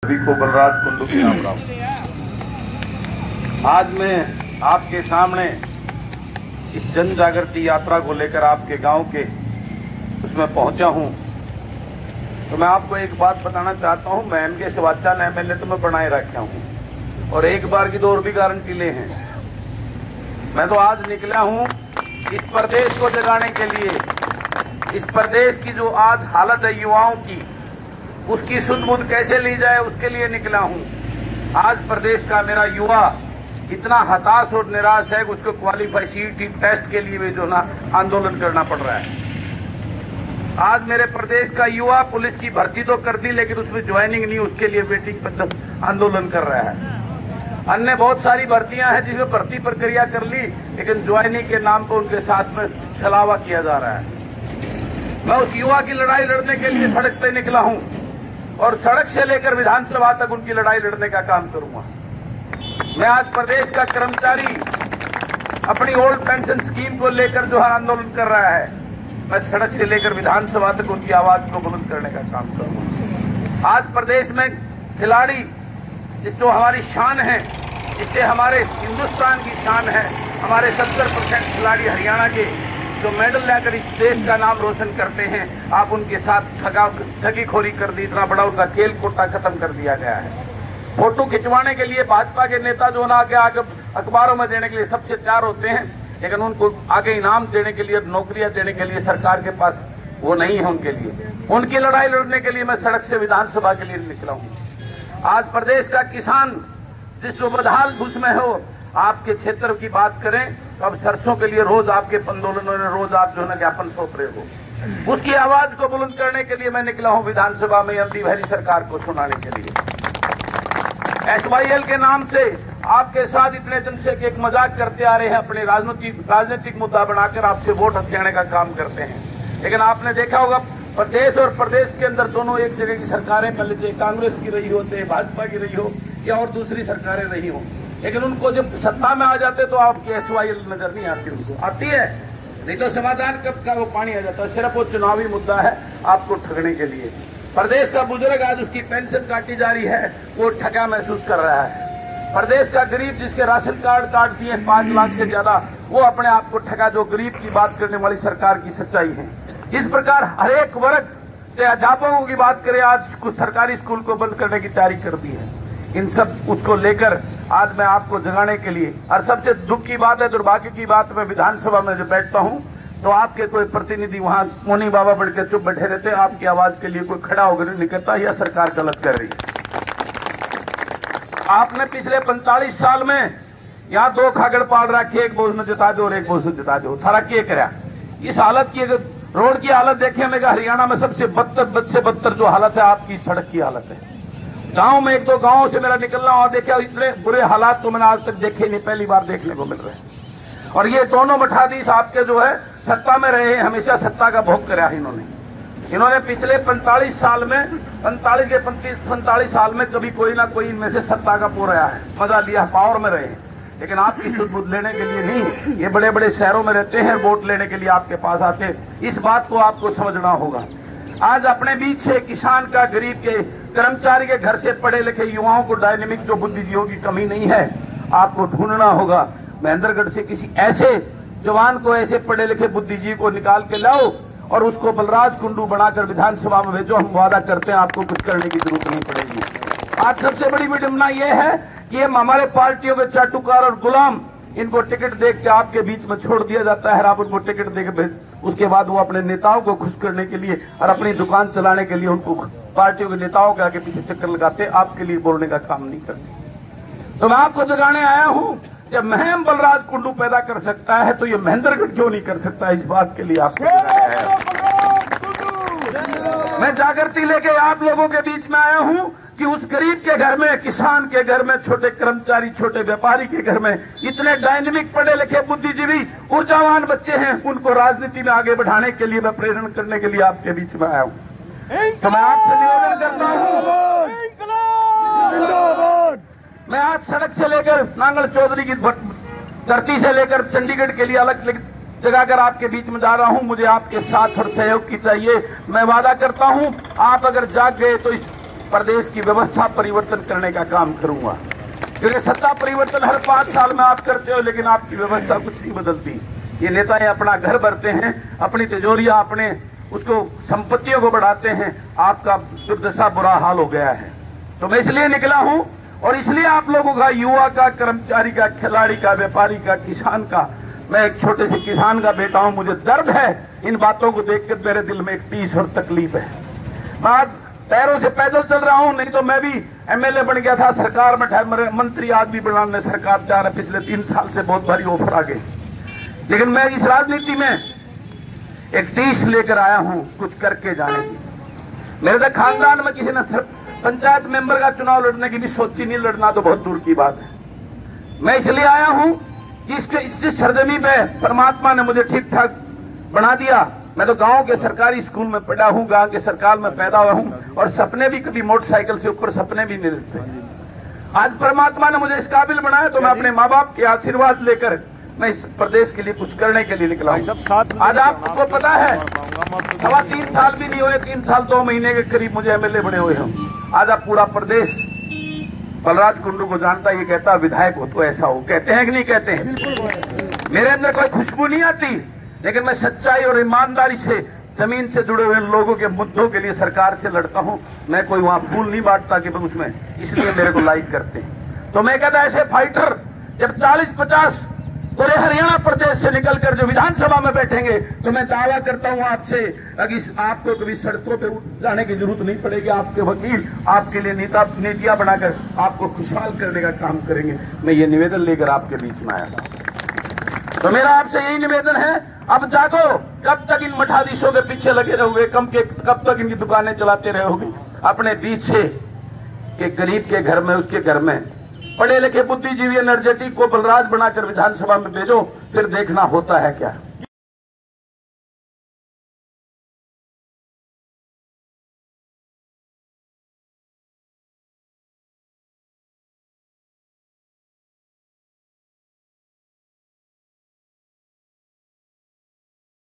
सभी को बलराज कुंडू की राम राम। आज मैं आपके सामने इस जन जागृति यात्रा को लेकर आपके गांव के उसमें पहुंचा हूं। तो मैं आपको एक बात बताना चाहता हूं, मैं एमके शिवाचार्य एमएलए तो मैं बनाए रखा हूं और एक बार की तो और भी गारंटी ले हैं। मैं तो आज निकला हूं इस प्रदेश को जगाने के लिए। इस प्रदेश की जो आज हालत है युवाओं की, उसकी सुध बुध कैसे ली जाए उसके लिए निकला हूं। आज प्रदेश का मेरा युवा इतना हताश और निराश है कि उसको क्वालिफाई सीईटी टेस्ट के लिए भी जो ना आंदोलन करना पड़ रहा है। आज मेरे प्रदेश का युवा पुलिस की भर्ती तो कर दी, लेकिन उसमें ज्वाइनिंग नहीं, उसके लिए वेटिंग आंदोलन कर रहा है। अन्य बहुत सारी भर्तियां हैं जिसमें भर्ती प्रक्रिया कर ली, लेकिन ज्वाइनिंग के नाम पर उनके साथ में छलावा किया जा रहा है। मैं उस युवा की लड़ाई लड़ने के लिए सड़क पे निकला हूं और सड़क से लेकर विधानसभा तक उनकी लड़ाई लड़ने का काम करूंगा। मैं आज प्रदेश का कर्मचारी अपनी ओल्ड पेंशन स्कीम को लेकर जो है आंदोलन कर रहा है, मैं सड़क से लेकर विधानसभा तक उनकी आवाज को बुलंद करने का काम करूंगा। आज प्रदेश में खिलाड़ी जो हमारी शान है, जिससे हमारे हिंदुस्तान की शान है, हमारे 70% खिलाड़ी हरियाणा के जो मेडल लेकर इस देश का नाम रोशन करते हैं, आप उनके साथ ठगीखोरी कर दी। इतना बड़ा उनका खेल कोटा खत्म कर दिया गया है। फोटो खिंचवाने के लिए भाजपा के नेता जो ना आगे अखबारों में देने के लिए सबसे तैयार होते हैं, लेकिन उनको आगे इनाम देने के लिए, नौकरियां देने के लिए सरकार के पास वो नहीं है उनके लिए। उनकी लड़ाई लड़ने के लिए मैं सड़क से विधानसभा के लिए निकला हूँ। आज प्रदेश का किसान जिस बदहाल घुस में हो, आपके क्षेत्र की बात करें तो अब सरसों के लिए रोज आपके आंदोलनों में रोज आप जो है ज्ञापन सौंप रहे हो। उसकी आवाज को बुलंद करने के लिए मैं निकला हूं विधानसभा में अवधि भरी सरकार को सुनाने के लिए। एसवाईएल के नाम से आपके साथ इतने दिन से एक मजाक करते आ रहे हैं, अपने राजनीतिक मुद्दा बनाकर आपसे वोट हथियाने का काम करते हैं। लेकिन आपने देखा होगा प्रदेश और प्रदेश के अंदर दोनों एक जगह की सरकारें, पहले चाहे कांग्रेस की रही हो, चाहे भाजपा की रही हो या और दूसरी सरकारें रही हो, लेकिन उनको जब सत्ता में आ जाते तो आपकी एसवाईएल नजर नहीं आती। उनको आती है, नहीं तो समाधान कब का वो पानी आ जाता है। सिर्फ वो चुनावी मुद्दा है आपको ठगने के लिए। प्रदेश का बुजुर्ग आज उसकी पेंशन काटी जा रही है, वो ठगा महसूस कर रहा है। प्रदेश का गरीब जिसके राशन कार्ड काट दिए 5 लाख से ज्यादा, वो अपने आप को ठगा। जो गरीब की बात करने वाली सरकार की सच्चाई है। इस प्रकार हर एक वर्ग, चाहे अध्यापकों की बात करें, आज कुछ सरकारी स्कूल को बंद करने की तैयारी कर दी है। इन सब उसको लेकर आज मैं आपको जगाने के लिए, और सबसे दुख की बात है, दुर्भाग्य की बात, मैं विधानसभा में जब बैठता हूं तो आपके कोई प्रतिनिधि वहां मुनि बाबा बढ़ के चुप बैठे रहते, आपकी आवाज के लिए कोई खड़ा होकर नहीं कहता, यह सरकार गलत कर रही है। आपने पिछले 45 साल में यहाँ 2 खागड़ पाल रखे, एक बोझ में जिता दो और एक बोझ में जिता दो, सारा क्या करा। इस हालत की, अगर रोड की हालत देखें, मैं हरियाणा में सबसे बदतर जो हालत है आपकी सड़क की हालत है। गांव में 1-2 गांवों से मेरा निकलना और देखा, इतने बुरे हालात तो मैंने आज तक देखे नहीं, पहली बार देखने को मिल रहे हैं। और ये दोनों मठाधीश आपके जो है सत्ता में रहे हैं, हमेशा सत्ता का भोग कराया इन्होंने पिछले 45 साल में 45 साल में कभी कोई ना कोई इनमें से सत्ता का पो रहा है, मजा लिया, पावर में रहे हैं। लेकिन आपकी सुध बुध लेने के लिए नहीं, ये बड़े बड़े शहरों में रहते हैं, वोट लेने के लिए आपके पास आते हैं। इस बात को आपको समझना होगा। आज अपने बीच से किसान का, गरीब के, कर्मचारी के घर से पढ़े लिखे युवाओं को, डायनेमिक जो बुद्धिजीवियों की कमी नहीं है, आपको ढूंढना होगा। महेंद्रगढ़ से किसी ऐसे जवान को, ऐसे पढ़े लिखे बुद्धिजीवी को निकाल के लाओ और उसको बलराज कुंडू बनाकर विधानसभा में भेजो। हम वादा करते हैं आपको कुछ करने की जरूरत नहीं पड़ेगी। आज सबसे बड़ी विडंबना यह है कि हमारे पार्टियों के चाटुकार और गुलाम, इनको टिकट देख के आपके बीच में छोड़ दिया जाता है। आप उनको टिकट देकर उसके बाद वो अपने नेताओं को खुश करने के लिए और अपनी दुकान चलाने के लिए उनको पार्टियों के नेताओं के आगे पीछे चक्कर लगाते, आपके लिए बोलने का काम नहीं करते। तो मैं आपको जगाने आया हूं, जब महम बलराज कुंडू पैदा कर सकता है तो ये महेंद्रगढ़ क्यों नहीं कर सकता। इस बात के लिए आपको मैं जागृति लेके आप लोगों के बीच में आया हूं कि उस गरीब के घर में, किसान के घर में, छोटे कर्मचारी, छोटे व्यापारी के घर में इतने डायनेमिक पढ़े लिखे बुद्धिजीवी ऊर्जावान बच्चे हैं, उनको राजनीति में आगे बढ़ाने के लिए मैं प्रेरण करने के लिए आपके बीच में आया हूं। तो मैं आपसे निवेदन करता हूं, मैं आज सड़क से लेकर नांगल चौधरी की धरती से लेकर चंडीगढ़ के लिए अलग जगाकर आपके बीच में जा रहा हूं। मुझे आपके साथ और सहयोग की चाहिए। मैं वादा करता हूं, आप अगर जाग गए तो इस प्रदेश की व्यवस्था परिवर्तन करने का काम करूंगा। क्योंकि सत्ता परिवर्तन हर 5 साल में आप करते हो, लेकिन आपकी व्यवस्था कुछ नहीं बदलती। ये नेताएं अपना घर भरते हैं, अपनी तिजोरियां, अपने उसको संपत्तियों को बढ़ाते हैं। आपका दुर्दशा, बुरा हाल हो गया है। तो मैं इसलिए निकला हूं, और इसलिए आप लोगों का, युवा का, कर्मचारी का, खिलाड़ी का, व्यापारी का, किसान का, मैं एक छोटे से किसान का बेटा हूं, मुझे दर्द है इन बातों को देखकर, मेरे दिल में एक टीस और तकलीफ है। मैं आज पैरों से पैदल चल रहा हूं, नहीं तो मैं भी एमएलए बन गया था, सरकार में मंत्री आदमी बनाने सरकार जा रहा, पिछले 3 साल से बहुत भारी ऑफर आ गए। लेकिन मैं इस राजनीति में एक टीस लेकर आया हूं, कुछ करके जाने की। मेरे तो खानदान में किसी ने पंचायत मेंबर का चुनाव लड़ने की भी सोची नहीं, लड़ना तो बहुत दूर की बात है। मैं इसलिए आया हूं कि इस सरजमी पे परमात्मा ने मुझे ठीक ठाक बना दिया। मैं तो गांव के सरकारी स्कूल में पढ़ा हूं, गांव के सरकार में पैदा हुआ हूं, और सपने भी कभी मोटरसाइकिल से ऊपर सपने भी नहीं देखते। आज परमात्मा ने मुझे इस काबिल बनाया, तो मैं अपने माँ बाप के आशीर्वाद लेकर मैं इस प्रदेश के लिए कुछ करने के लिए निकला हूं। आज आपको पता है 3.25 साल भी नहीं हुए, 3 साल 2 महीने के करीब मुझे एमएलए बने हुए हैं। आज आप पूरा प्रदेश बलराज कुंडू को जानता, ये कहता विधायक हो तो ऐसा हो, कहते हैं कि नहीं कहते हैं? मेरे अंदर कोई खुशबू नहीं आती, लेकिन मैं सच्चाई और ईमानदारी से जमीन से जुड़े हुए लोगों के मुद्दों के लिए सरकार से लड़ता हूं। मैं कोई वहां फूल नहीं बांटता कि उसमें, इसलिए मेरे को लाइक करते हैं। तो मैं कहता ऐसे फाइटर जब 40-50 पूरे हरियाणा प्रदेश से निकलकर जो विधानसभा में बैठेंगे, तो मैं दावा करता हूं आपसे, आपको कभी सड़कों पे जाने की जरूरत नहीं पड़ेगी। आपके वकील आपके लिए नीतियां बनाकर आपको खुशहाल करने का काम करेंगे। मैं ये निवेदन लेकर आपके बीच में आया था। तो मेरा आपसे यही निवेदन है, अब जागो। कब तक इन मठाधीशों के पीछे लगे रहोगे? कब तक इनकी दुकानें चलाते रहोगे? अपने बीच से एक गरीब के घर में, उसके घर में पढ़े लिखे बुद्धिजीवी एनर्जेटिक को बलराज बनाकर विधानसभा में भेजो, फिर देखना होता है क्या।